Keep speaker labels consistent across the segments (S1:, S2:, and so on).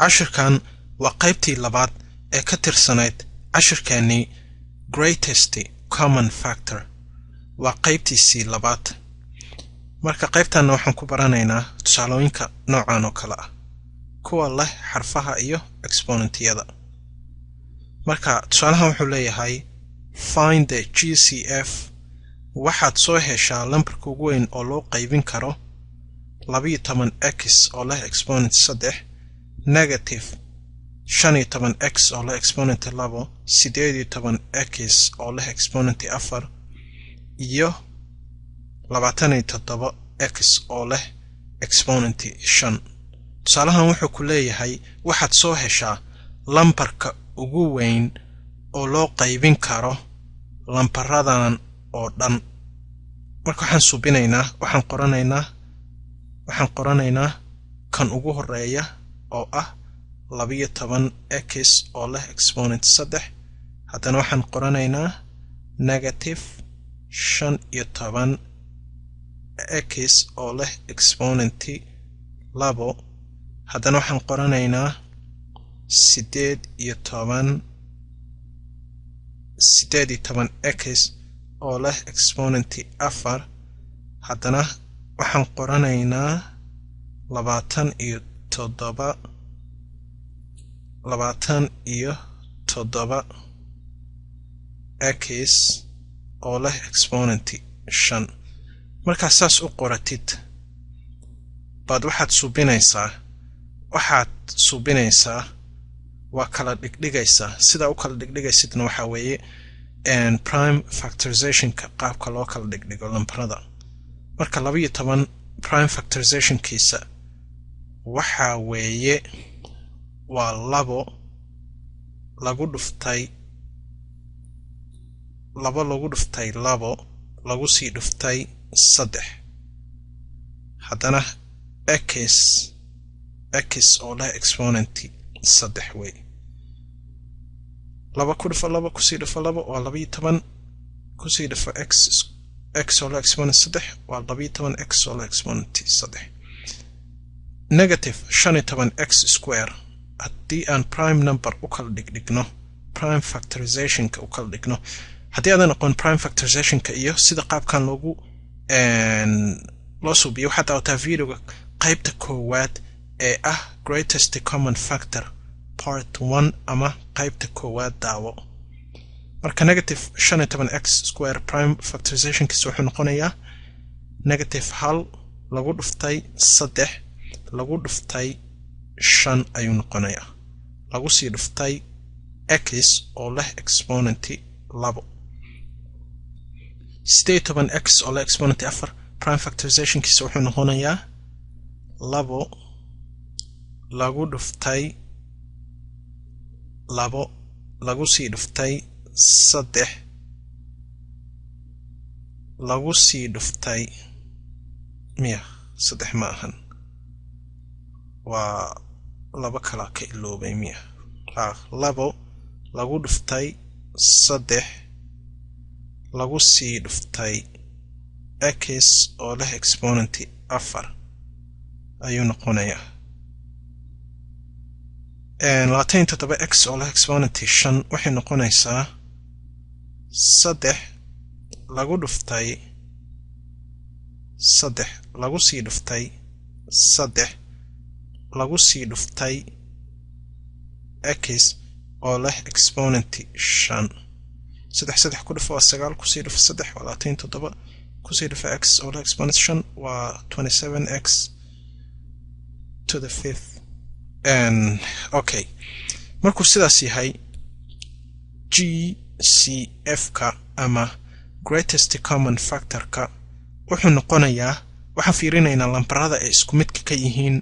S1: cashirkan waa qaybtii labaad ee ka tirsanayd cashirkeennii greatest common factor waa qaybtiisii labaad marka qaybtanna waxaan ku baranaynaa tusaalooyinka noocan oo kale ah kuwa leh xarfaha iyo exponentiyada marka tusaalahan wuxuu leeyahay find the GCF waxaad soo heshaa lambarka ugu weyn oo loo qaybin karo 12x oo leh exponent 3 negative 15x oo leh exponent 2 18x oo leh exponent 4 iyo 27x oo leh exponent 5 tusaalahan wuxuu ku leeyahay waxaad soo heshaa lambarka ugu weyn oo loo qaybin karo lambaradan oo dhan marka waxaan qoranaynaa kan ugu horeeya oo ah 12x oo leh exponent 3 haddana waxaan qoranaynaa negative 15x oo leh exponent 2 haddana waxaan qoranaynaa 18x oo leh exponent 4 haddana waxaan qoranaynaa 27x oo leh exponent 5 markaa saas u qoratid baad waxaad subinaysaa waa kala dhigdhigaysaa sida u kala dhigdhigaysidna waxa weeye prime factorizationka qaabka loo kala dhigdhigo lambarada marka 12 prime factorizationkiisa waxa weeye waa 2 lagu dhuftay 2 lagu sii dhuftay 3 haddana x oo leh exponent 3 way 2 ku dhufo 2 ku sii dhufo 2 waa 12 ku sii dhufo x oo leh exponent 3 waa 12x oo leh exponent 3 negative 15x square haddii aan prime number u kala dhigdhigno prime factorizationka u kala dhigno haddii aadan aqoon prime factorizationka iyo sida qaabkan loo suubiyo waxaad daawataa videoga qaybta koowaad ee ah greatest common factor part 1 ama qaybta koowaad daawo marka negative 15x square prime factorizationkiisa wuxuu noqonayaa negative 1 lagu dhuftay 3 lagu dhuftay 5 ayuu noqonayaa lagu sii dhuftay x oo leh exponent 2 18x oo leh exponent 4 prime factorizationkiisa wuxuu noqonayaa 2 lagu dhuftay 2 lagu sii dhuftay 3 lagu sii dhuftay 3 ma ahan waa 2 kala ka iloobay 2 lagu dhuftay 3 lagu sii dhuftay x oo leh exponent 4 ayuu noqonayaa 27x oo leh exponent 5 waxay noqonaysaa 3 lagu dhuftay 3 lagu sii dhuftay 3 lagu sii dhuftay x oo leh exponent 5 3 ku dhufo 9 ku sii dhufo 3 waa 27 ku sii dhufo x oo leh exponent 5 waa 27x to the 5th okay markuu sidaas yahay GCF-ka ama greatest common factor-ka wuxuu noqonayaa waxaan fiirinaynaa lambarada ay isku midka ka yihiin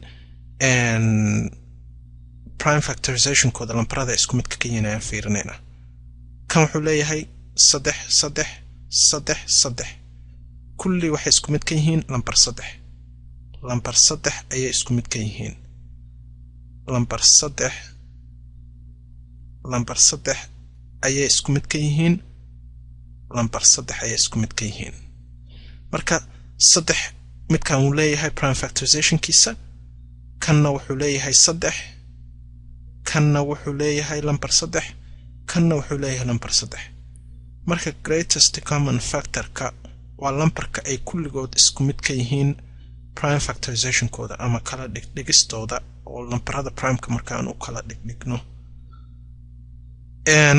S1: prime factorizationkooda lambarada ay isku midka ka yihiin ayaan fiirinaynaa kan wuxuu leeyahay 3 kulli waxay isku mid ka yihiin lambar 3 ayay isku mid ka yihiin lambar 3 ayay isku mid ka yihiin lambar 3 ayay isku mid ka yihiin marka 3 midkan uu leeyahay prime factorizationkiisa kanna wuxuu leeyahay 3 kanna wuxuu leeyahay lambar 3 kanna wuxuu leeyahay lambar 3 marka greatest common factor ka waa lambarka ay kulligood isku mid ka yihiin prime factorization kooda ama kala dhigistooda oo lambarada prime ka markaan u kala dhigno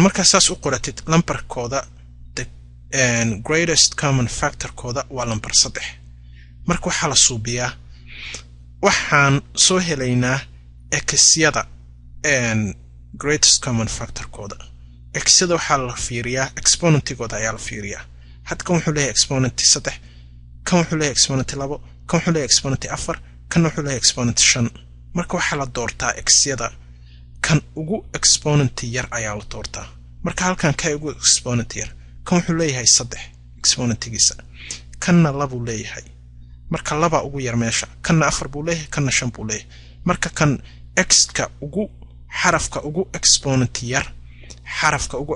S1: marka saas u qoratid lambarkooda greatest common factor kooda waa lambar 3 marka waxa la suubiyaa waxaan soo helaynaa x-yada greatest common factor kooda x-yada waxa la fiiriyaa exponentigooda ayaa la fiiriyaa hadkan wuxuu leeyahay exponent 3 kan wuxuu leeyahay exponent 2 kan wuxuu leeyahay exponent 4 kan wuxuu leeyahay exponent 5 marka waxa la doortaa x-yada kan ugu exponent yar ayaa la doortaa marka halkan ka ugu exponent yar kan wuxuu leeyahay 3 exponentigiisa kanna 2 buu leeyahay marka 2 ugu yar meesha kanna 4 buu leeyahay kanna 5 buu leeyahay marka kan x ka ugu xarafka ugu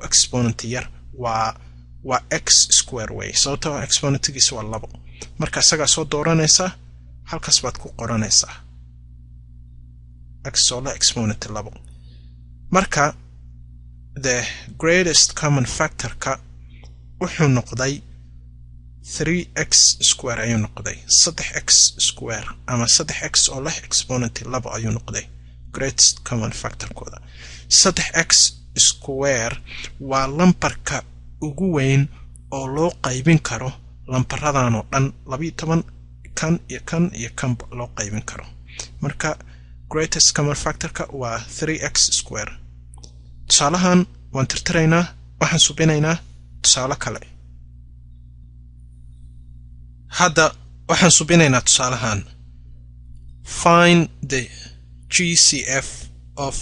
S1: exponent yar waa x square way sababtoo exponentigiisa waa 2 marka isaga soo dooranaysa halkaas baad ku qoranaysaa x oo la exponent 2 marka the greatest common factor ka wuxuu noqday 3x square ayuu noqday 3x square ama 3x oo leh exponent 2 ayuu noqday greatest common factor kooda 3x square waa lambarka ugu weyn oo loo qaybin karo lambaradan oo dhan 12 kan iyo kan iyo kan loo qaybin karo marka greatest common factor ka waa 3x square tusaalahan waan tirtiraynaa waxaan subinaynaa tusaale kale hadda waxaan subinaynaa tusaalahan find the GCF of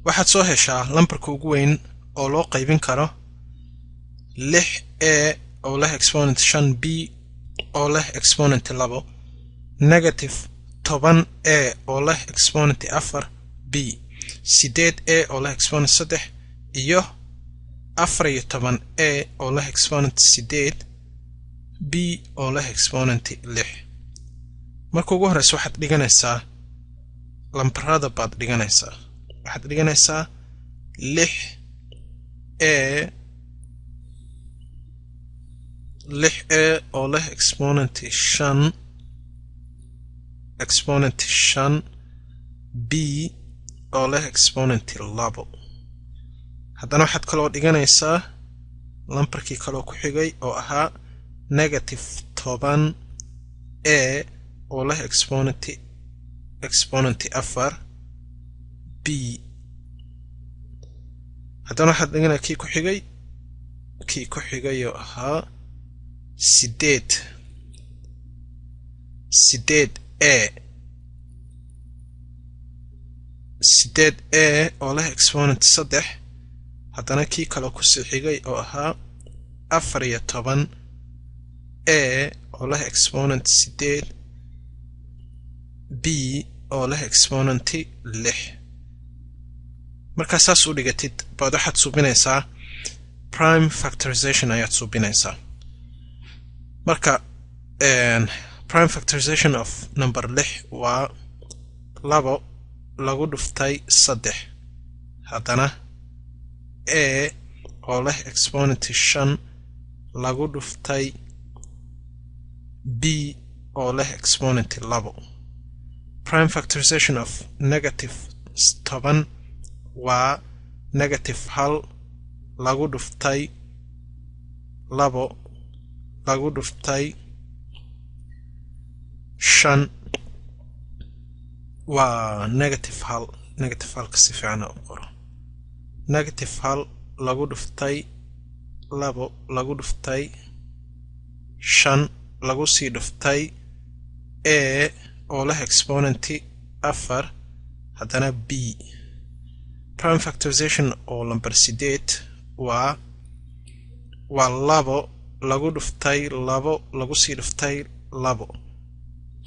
S1: waxaad soo heshaa lambarka ugu weyn oo loo qaybin karo 6a oo leh exponent 5b oo leh exponent 2 negative 10a oo leh exponent 4b 8a oo leh exponent 3 iyo 14a oo leh exponent 8 b oo leh exponent 6 marka ugu horeysa waxaad dhiganaysaa lambarada baad dhiganaysaa waxaad dhiganaysaa 6a oo leh exponent 5 b oo leh exponent 2 haddana waxaad kaloo dhiganaysaa lambarkii kaloo ku xigay oo ahaa negative 10a oo leh exponent 4 b haddana waxaad dhiganaa kii ku xigay oo ahaa 8a oo leh exponent 3 haddana kii kaloo ku sii xigay oo ahaa 14a oo leh exponent 8 b oo leh exponent 6 marka saas u dhigatid baad waxaad subinaysaa prime factorization ayaad subinaysaa marka prime factorization of number 6 waa 2 lagu dhuftay 3 haddana a oo leh exponent 5 lagu dhuftay b oo leh exponent 2 prime factorization of negative 10 waa negative 1 lagu dhuftay 2 lagu dhuftay 5 waa negative 1 ka si fiican u qoro negative 1 lagu dhuftay 2 lagu dhuftay 5 lagu sii dhuftay a oo leh exponent 4 haddana b prime factorization oo number 8 waa 2 lagu dhuftay 2 lagu sii dhuftay 2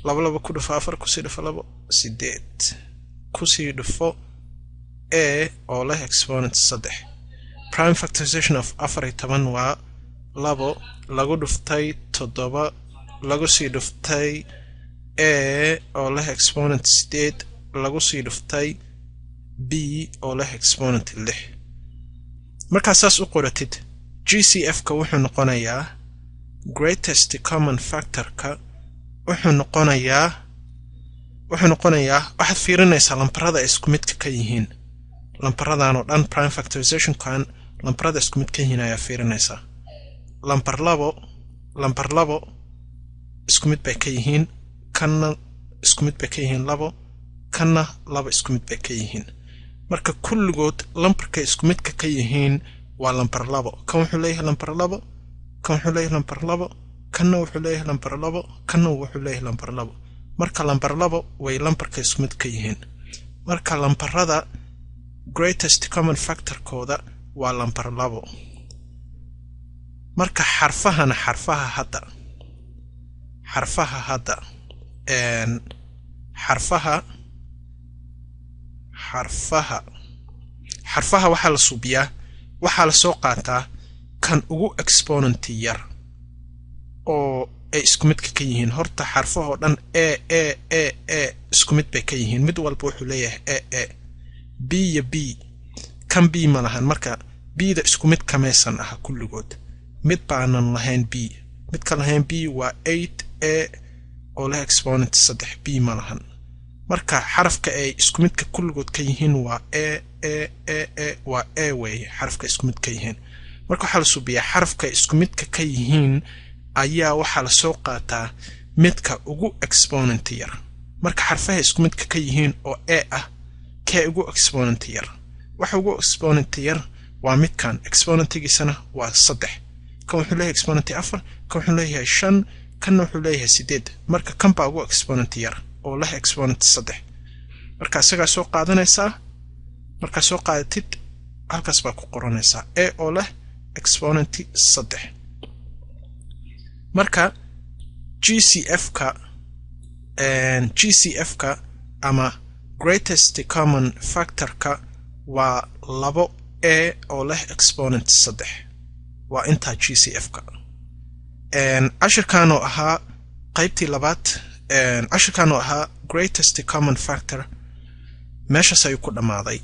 S1: 2 ku dhufo 4 ku sii dhufo 2 8 ku sii dhufo a oo leh exponent 3 prime factorization of 14 waa 2 lagu dhuftay 7 lagu sii dhuftay a oo leh exponent 8 lagu sii dhuftay b oo leh exponent 6 marka saas u qoratid GCF ka wuxuu noqonayaa greatest common factor ka wuxuu noqonayaa waxaad fiirinaysaa lambarada isku midka ka yihiin lambaradan oo dhan prime factorization kan lambarada isku mid ka yihiin ayaa fiirinaysaa lambar 2 isku mid bay ka yihiin kanna isku mid bay ka yihiin 2 kanna 2 isku mid bay ka yihiin marka kulligood lambarka isku midka ka yihiin waa lambar 2 kan wuxuu leeyahay lambar 2 kan wuxuu leeyahay lambar 2 kanna wuxuu leeyahay lambar 2 kanna wuxuu leeyahay lambar 2 marka lambar 2 way lambarka isku mid ka yihiin marka lambarada greatest common factor kooda waa lambar 2 marka xarfaha hadda xarfaha waxa la suubiyaa waxa la soo qaataa kan ugu exponent yar oo ay isku mid ka yihiin horta xarfaha oo dhan a isku mid bay ka yihiin mid walba wuxuu leeyahay a b iyo b kan b ma lahan marka b da isku mid kamaysan aha kulligood mid baanan lahayn b mid ka lahayn b waa 8a oo leh exponent 3 b ma lahan marka xarafka ay isku midka kulligood ka yihiin waa waa a way xarafka isku mid ka yihiin marka waxa la suubiyaa xarafka isku midka ka yihiin ayaa waxa la soo qaataa midka ugu exponent yar marka xarfaha isku midka ka yihiin oo a ah ka ugu exponent yar waxa ugu exponent yar waa midkan exponentigiisana waa 3 kan wuxuu leeyahay exponent 4 kan wuxuu leeyahay 5 kan wuxuu leeyahay 8 marka kan baa ugu exponent yar oo leh exponent 3 marka isaga soo qaadanaysaa marka soo qaadatid halkaas baa ku qoranaysaa a oo leh exponent 3 marka GCF ka ama greatest common factor ka waa 2a oo leh exponent 3 waa inta GCF ka ashirkan oo ahaa qaybtii labaad ashirkan oo ahaa greatest common factor meeshaas ayuu ku dhamaaday